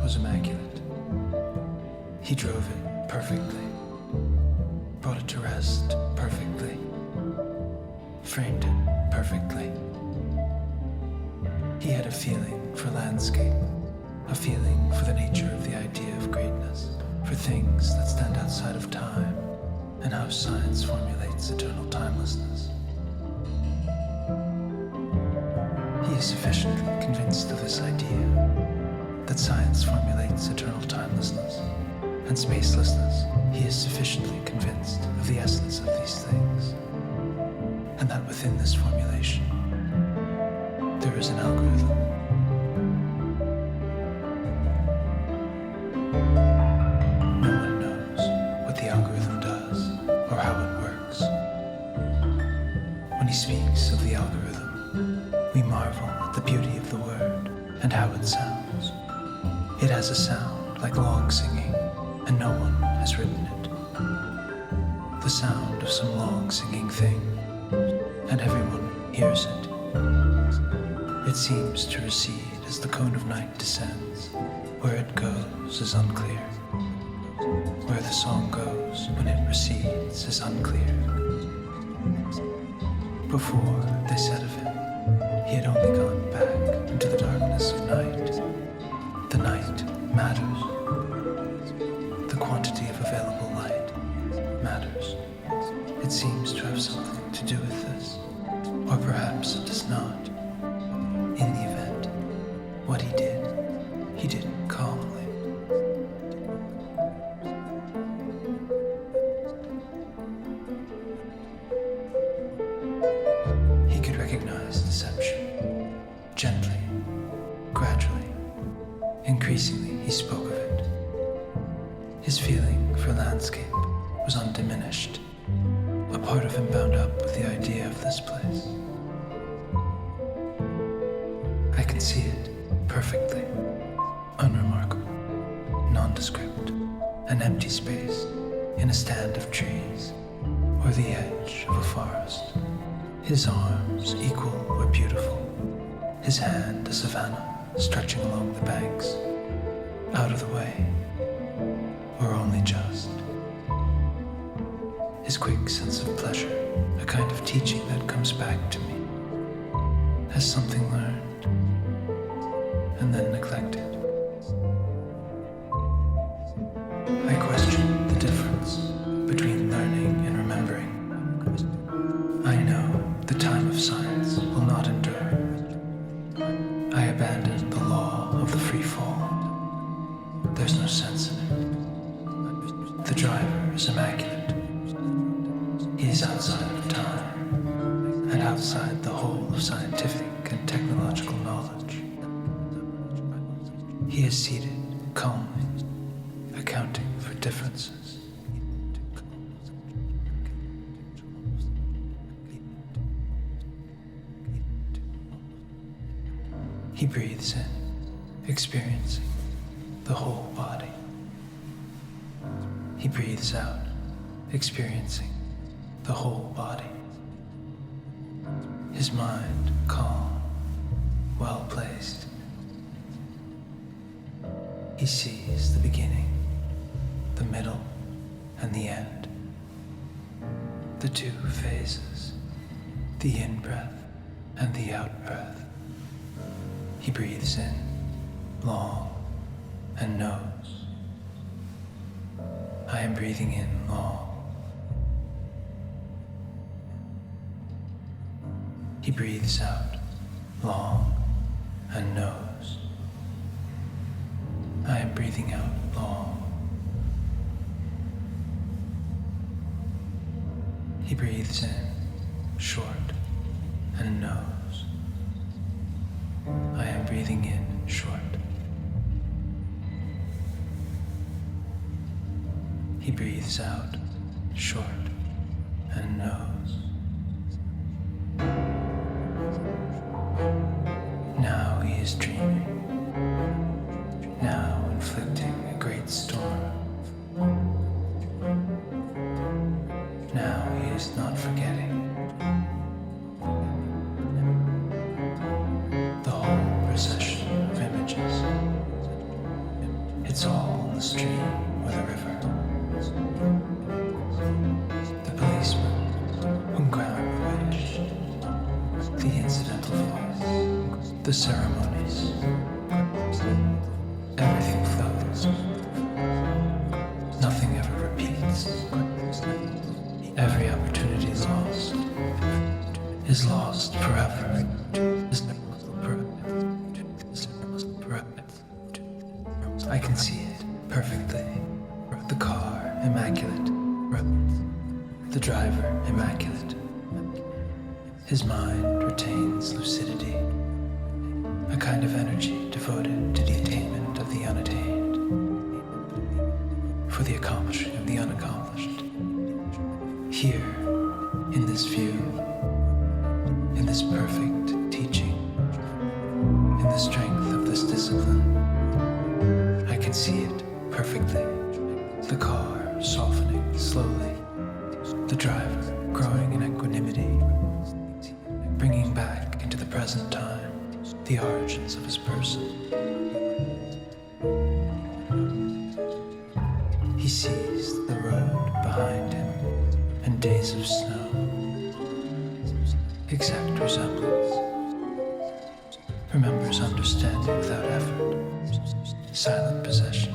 was immaculate. He drove it perfectly, brought it to rest perfectly, framed it perfectly. He had a feeling for landscape, a feeling for the nature of the idea of greatness, for things that stand outside of time, and how science formulates eternal timelessness. He is sufficiently convinced of this idea, that science formulates eternal timelessness and spacelessness. He is sufficiently convinced of the essence of these things, and that within this formulation, there is an algorithm. No one knows what the algorithm does or how it works. When he speaks of the algorithm, we marvel at the beauty of the word and how it sounds. It has a sound like long singing, and no one has written it. The sound of some long singing thing, and everyone hears it. It seems to recede as the cone of night descends. Where it goes is unclear. Where the song goes when it recedes is unclear. Before they said of him, he had only gone back into the darkness of night. The night matters. The quantity of available light matters. It seems to have something to do with this, or perhaps it does not. In the event, what he did calmly. He could recognize deception, gently, gradually, increasingly he spoke of it. His feeling for landscape was undiminished, a part of him bound up with the idea of this place. I can see it perfectly, unremarkable, nondescript, an empty space in a stand of trees or the edge of a forest. His arms equal or beautiful, his hand a savanna stretching along the banks, out of the way, or only just. His quick sense of pleasure, a kind of teaching that comes back to me, as something learned and then neglected. I question the difference between learning and remembering. I know the time of science will not endure. I abandon the law of the free fall. There's no sense in it. The driver is immaculate. He is outside of time and outside the whole of scientific and technological knowledge. He is seated calmly, accounting for differences. He breathes in, experiencing the whole body. He breathes out, experiencing the whole body. His mind calm, well placed. He sees the beginning, the middle, and the end. The two phases, the in-breath and the out-breath. He breathes in, long, and knows. I am breathing in long. He breathes out, long, and knows. I am breathing out long. He breathes in, short, and knows. I am breathing in, short. He breathes out, short, and knows. Now he is dreaming. Now inflicting a great storm. Now he is not forgetting. The whole procession of images. saw the stream or the river, the policeman whom ground bewitched, the incidental flaws, the ceremonies. Everything flows. Nothing ever repeats. Every opportunity lost is lost forever. I can see it perfectly. The car, immaculate. The driver, immaculate. His mind retains lucidity, a kind of energy devoted to the attainment of the unattained, for the accomplishing of the unaccomplished. Here, in this view, in this perfect teaching, in the strength of this discipline, I can see it perfectly. The car softening slowly, the driver growing in equanimity, bringing back into the present time the origins of his person. He sees the road behind him and days of snow, exact resemblance, remembers understanding without effort, silent possession,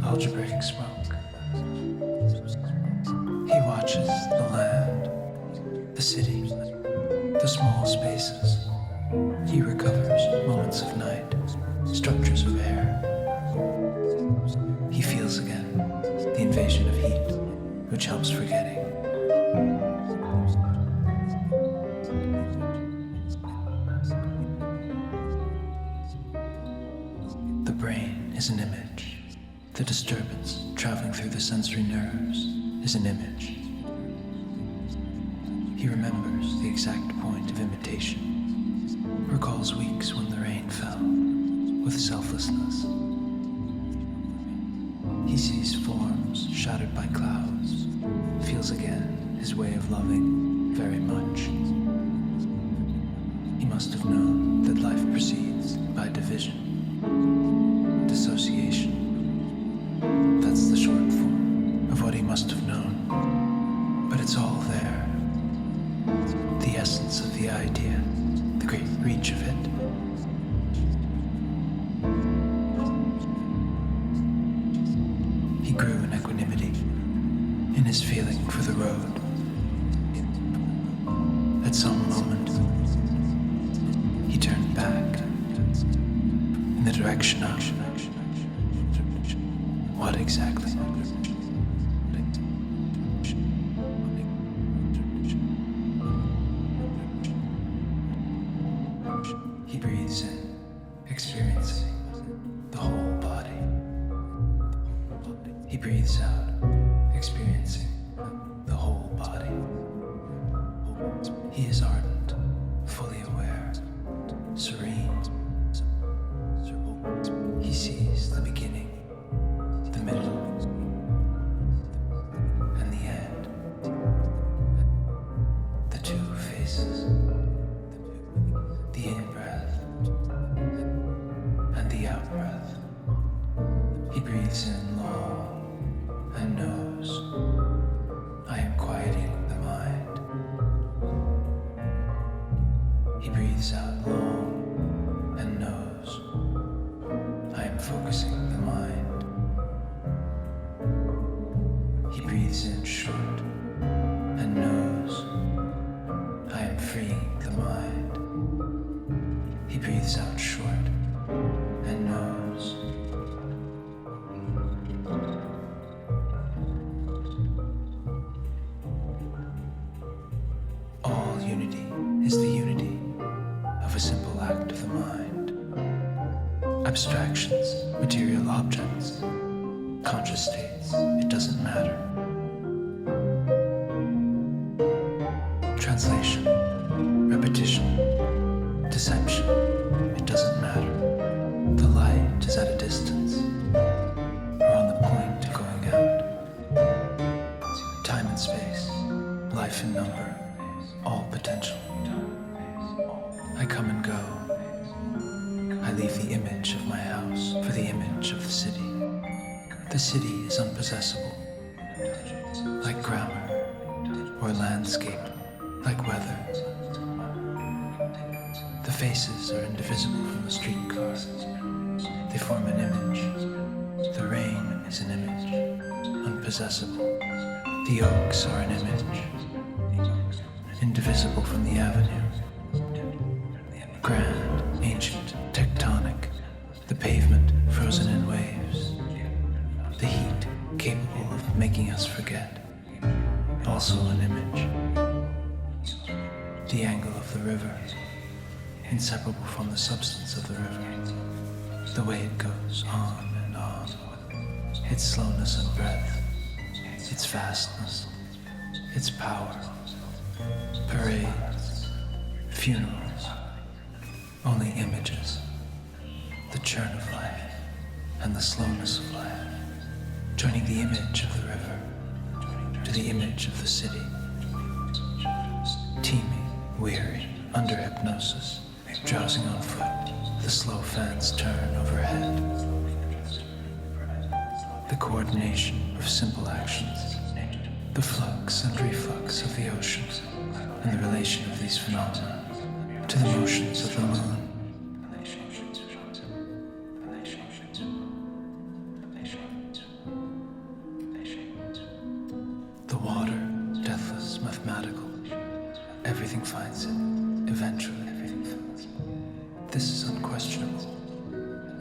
algebraic smoke. He watches the land, the city, the small spaces. He recovers moments of night, structures of air. He feels again the invasion of heat, which helps forgetting. The brain is an image. The disturbance traveling through the sensory nerves is an image. He remembers the exact point of imitation, recalls weeks when the rain fell, with selflessness. He sees forms shadowed by clouds, feels again his way of loving very much. He must have known that life proceeds by division, dissociation. That's the short form of what he must have known. But it's all there. The essence of the idea, the great reach of it. He grew in equanimity, in his feeling for the road. At some moment, he turned back in the direction of what exactly? He breathes in, experiencing the whole body. He breathes out, experiencing the whole body. He is ardent, fully aware, serene. He sees the beginning, the middle, and the end. The two faces, the in-breath and the out-breath. He breathes in long and knows, I am quieting the mind. He breathes out long and knows, I am focusing the mind. He breathes in short and knows, I am freeing the mind. He breathes out short and knows. All unity is the unity of a simple act of the mind. Abstractions, material objects, conscious states, it doesn't matter. Translation, repetition, deception, it doesn't matter. The light is at a distance, or on the point of going out. Time and space, life and number, all potential. I come and go. I leave the image of my house for the image The city is unpossessable, like grammar, or landscape, like weather. The faces are indivisible from the streetcar. They form an image. The rain is an image, unpossessable. The oaks are an image, indivisible from the avenue. Grand, ancient, tectonic, the pavement frozen in waves. The heat capable of making us forget, also an image. The angle of the river, inseparable from the substance of the river. The way it goes on and on, its slowness and breadth, its vastness, its power. Parades, funerals, only images. The churn of life and the slowness of life, joining the image of the river to the image of the city. Teeming, weary, under hypnosis, drowsing on foot, the slow fans turn overhead. The coordination of simple actions, the flux and reflux of the ocean, and the relation of these phenomena to the motions of the moon. The water, deathless, mathematical. Everything finds it, eventually. This is unquestionable,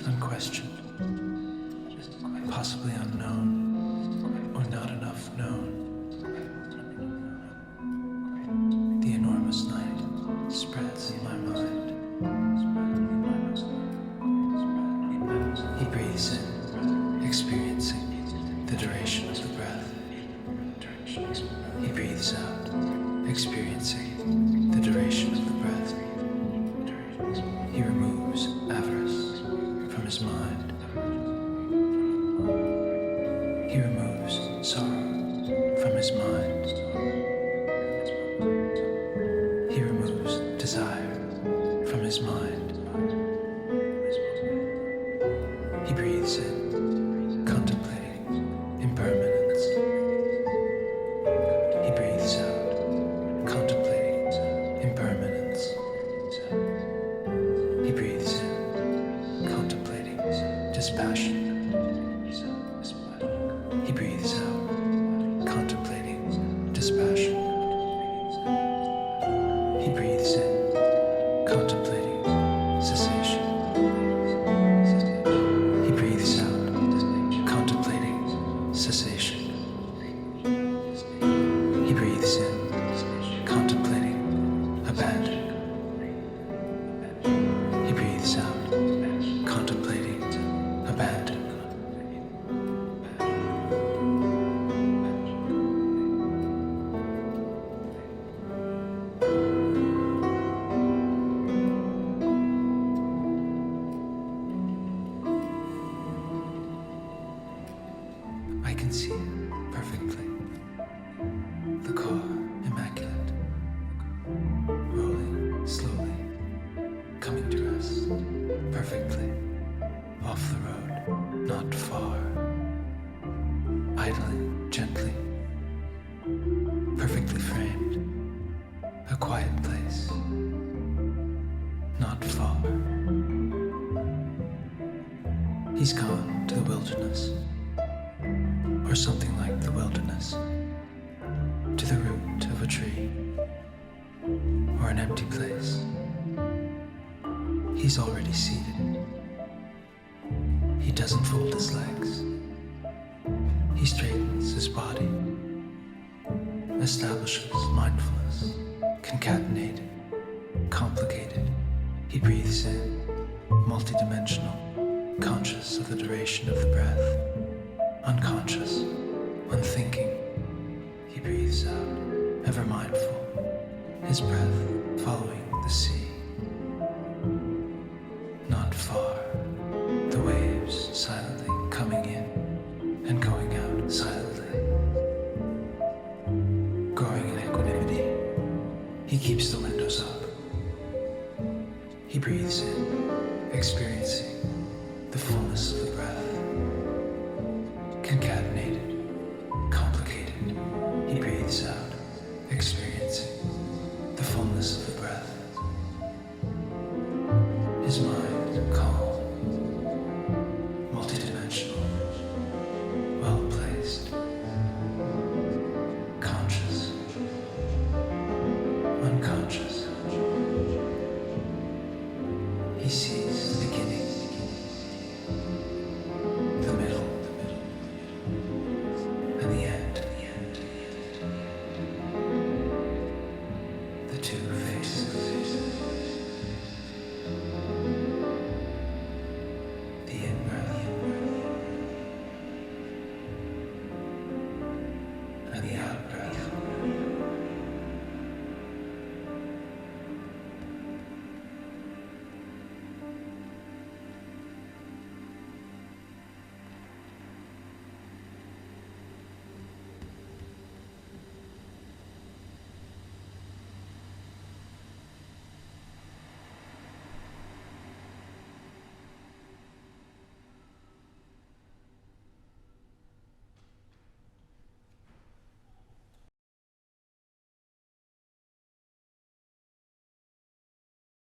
unquestioned, possibly unknown, or not enough known. The enormous night spreads in my mind. He breathes in, experiencing the duration of the breath. He breathes out, experiencing the duration of the breath. He removes avarice from his mind. He removes sorrow from his mind. He removes desire from his mind. He breathes in, contemplating impermanence. He breathes out, contemplating impermanence. He breathes in, contemplating dispassion. He breathes out, contemplating dispassion. He breathes in, contemplating cessation. He breathes out, contemplating cessation. He breathes in, contemplating abandon. He breathes out, contemplating abandon. I can see it perfectly. The car, immaculate, rolling slowly, coming to rest perfectly, off the road, not far, idling gently, perfectly framed, a quiet place, not far. He's gone to the wilderness, or something like the wilderness, to the root of a tree, or an empty place. He's already seated. He doesn't fold his legs. He straightens his body, establishes mindfulness, concatenated, complicated. He breathes in, multidimensional, conscious of the duration of the breath, unconscious, unthinking. He breathes out, ever mindful, his breath following the sea. Not far.